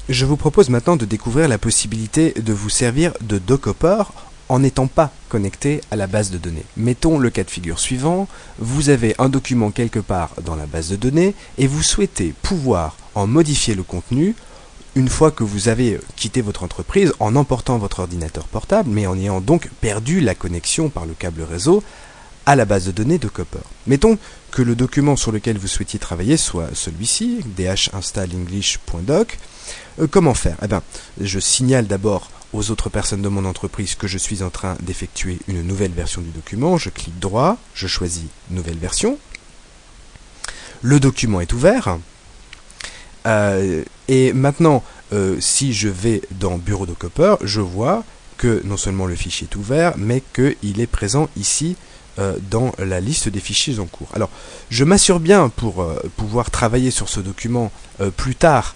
Je vous propose maintenant de découvrir la possibilité de vous servir de Dockhopper en n'étant pas connecté à la base de données. Mettons le cas de figure suivant, vous avez un document quelque part dans la base de données et vous souhaitez pouvoir en modifier le contenu une fois que vous avez quitté votre entreprise en emportant votre ordinateur portable, mais en ayant donc perdu la connexion par le câble réseau à la base de données Dockhopper. Mettons que le document sur lequel vous souhaitiez travailler soit celui-ci, dhinstalenglish.doc. Comment faire? Eh bien, je signale d'abord aux autres personnes de mon entreprise que je suis en train d'effectuer une nouvelle version du document. Je clique droit, je choisis nouvelle version. Le document est ouvert. Et maintenant, si je vais dans Bureau Dockhopper, je vois que non seulement le fichier est ouvert, mais qu'il est présent ici dans la liste des fichiers en cours. Alors, je m'assure bien pour pouvoir travailler sur ce document plus tard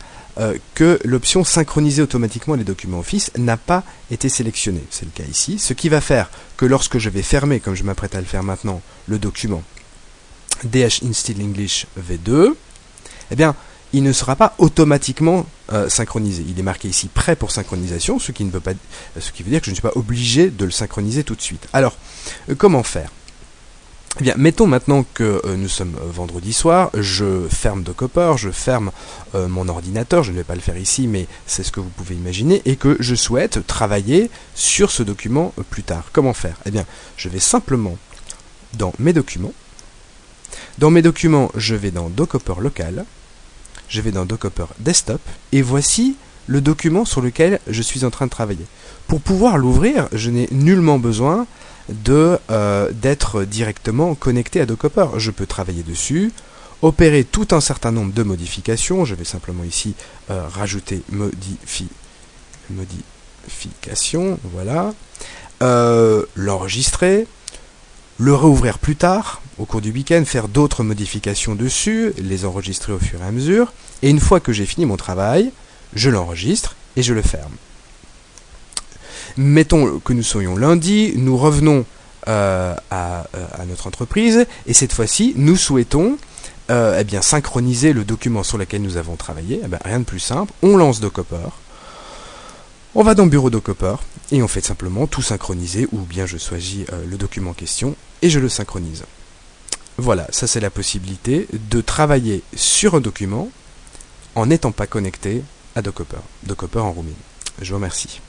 que l'option synchroniser automatiquement les documents Office n'a pas été sélectionnée. C'est le cas ici. Ce qui va faire que lorsque je vais fermer, comme je m'apprête à le faire maintenant, le document dhinstalenglish v2, eh bien, il ne sera pas automatiquement synchronisé. Il est marqué ici prêt pour synchronisation, ce qui veut dire que je ne suis pas obligé de le synchroniser tout de suite. Alors, comment faire? Eh bien, mettons maintenant que nous sommes vendredi soir, je ferme Dockhopper, je ferme mon ordinateur, je ne vais pas le faire ici, mais c'est ce que vous pouvez imaginer, et que je souhaite travailler sur ce document plus tard. Comment faire? Eh bien, je vais simplement dans mes documents. Dans mes documents, je vais dans Dockhopper local, je vais dans Dockhopper desktop, et voici le document sur lequel je suis en train de travailler. Pour pouvoir l'ouvrir, je n'ai nullement besoin d'être directement connecté à Dockhopper. Je peux travailler dessus, opérer tout un certain nombre de modifications. Je vais simplement ici rajouter modification, voilà, l'enregistrer, le réouvrir plus tard, au cours du week-end, faire d'autres modifications dessus, les enregistrer au fur et à mesure, et une fois que j'ai fini mon travail, je l'enregistre et je le ferme. Mettons que nous soyons lundi, nous revenons à notre entreprise, et cette fois-ci, nous souhaitons eh bien, synchroniser le document sur lequel nous avons travaillé. Eh bien, rien de plus simple, on lance Dockhopper, on va dans Bureau Dockhopper, et on fait simplement tout synchroniser, ou bien je choisis le document en question, et je le synchronise. Voilà, ça c'est la possibilité de travailler sur un document en n'étant pas connecté à Dockhopper en roaming. Je vous remercie.